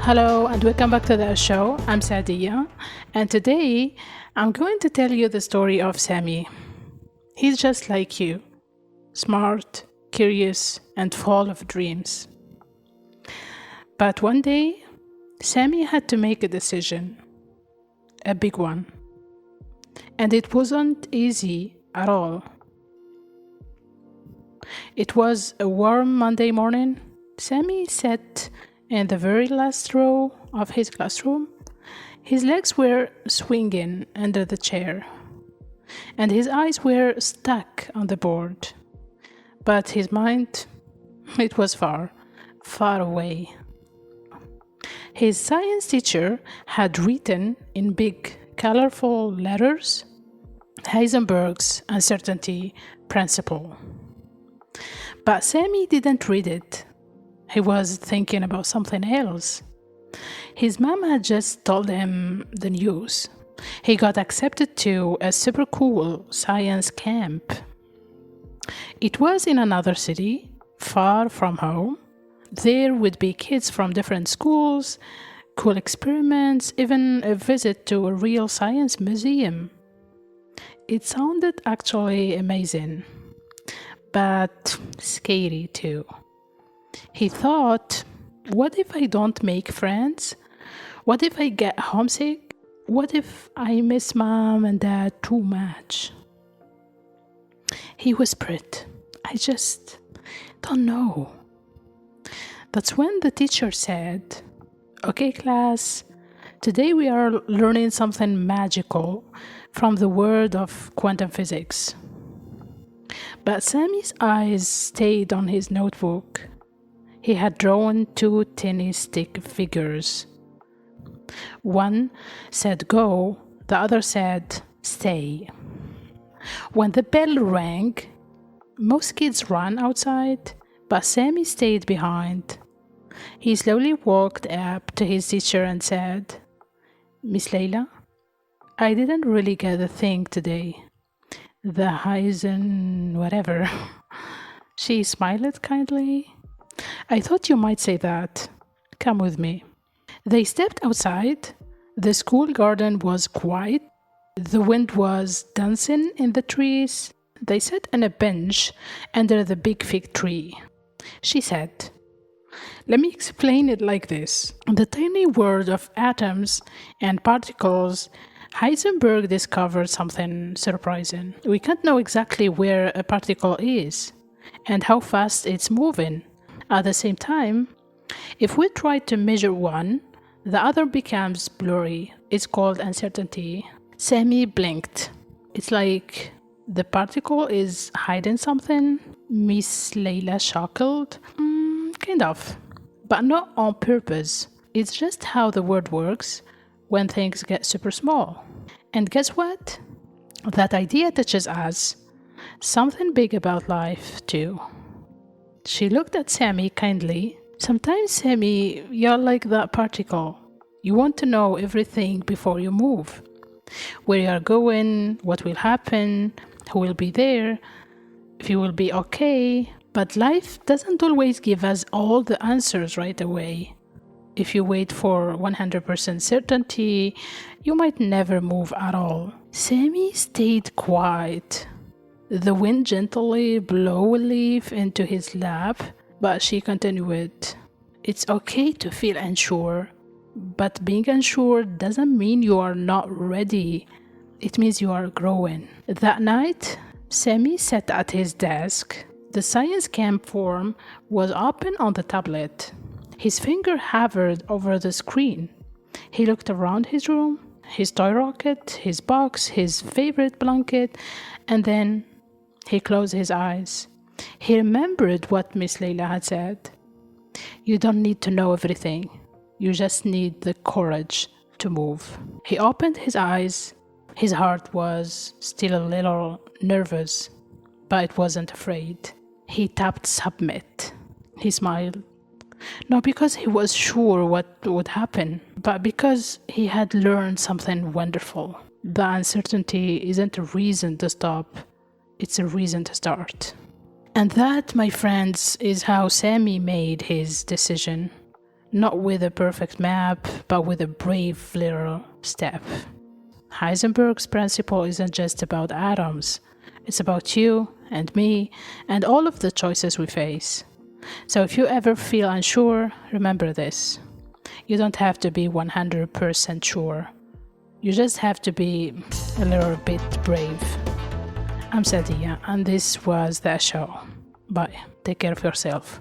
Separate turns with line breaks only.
Hello and welcome back to the show. I'm Sadia, and today I'm going to tell you the story of Sami. He's just like you, smart, curious, and full of dreams. But one day, Sami had to make a decision, a big one, and it wasn't easy at all. It was a warm Monday morning. Sami sat in the very last row of his classroom. His legs were swinging under the chair, and his eyes were stuck on the board. But his mind, it was far, far away. His science teacher had written in big, colorful letters, Heisenberg's uncertainty principle. But Sami didn't read it. He was thinking about something else. His mom had just told him the news. He got accepted to a super cool science camp. It was in another city, far from home. There would be kids from different schools, cool experiments, even a visit to a real science museum. It sounded actually amazing, but scary too. He thought, what if I don't make friends? What if I get homesick? What if I miss mom and dad too much? He whispered, I just don't know. That's when the teacher said, okay, class, today we are learning something magical from the world of quantum physics. But Sami's eyes stayed on his notebook. He had drawn two tiny stick figures. One said go, the other said stay. When the bell rang, most kids ran outside, but Sami stayed behind. He slowly walked up to his teacher and said, Miss Layla, I didn't really get the thing today. The whatever. She smiled kindly. I thought you might say that. Come with me. They stepped outside. The school garden was quiet. The wind was dancing in the trees. They sat on a bench under the big fig tree. She said, let me explain it like this. In the tiny world of atoms and particles, Heisenberg discovered something surprising. We can't know exactly where a particle is and how fast it's moving. At the same time, if we try to measure one, the other becomes blurry. It's called uncertainty. Sami blinked. It's like the particle is hiding something. Miss Layla chuckled. Kind of, but not on purpose. It's just how the world works when things get super small. And guess what? That idea touches us. Something big about life, too. She looked at Sami kindly. Sometimes, Sami, you're like that particle. You want to know everything before you move. Where you are going, what will happen, who will be there, if you will be okay. But life doesn't always give us all the answers right away. If you wait for 100% certainty, you might never move at all. Sami stayed quiet. The wind gently blew a leaf into his lap, but she continued. It's okay to feel unsure, but being unsure doesn't mean you are not ready. It means you are growing. That night, Sami sat at his desk. The science camp form was open on the tablet. His finger hovered over the screen. He looked around his room, his toy rocket, his box, his favorite blanket, and then he closed his eyes. He remembered what Miss Layla had said. You don't need to know everything. You just need the courage to move. He opened his eyes. His heart was still a little nervous, but it wasn't afraid. He tapped submit. He smiled. Not because he was sure what would happen, but because he had learned something wonderful. The uncertainty isn't a reason to stop. It's a reason to start. And that, my friends, is how Sami made his decision. not with a perfect map, but with a brave little step. Heisenberg's principle isn't just about atoms. It's about you and me and all of the choices we face. So if you ever feel unsure, remember this. You don't have to be 100% sure. You just have to be a little bit brave. I'm Sadia, and this was the show. Bye. Take care of yourself.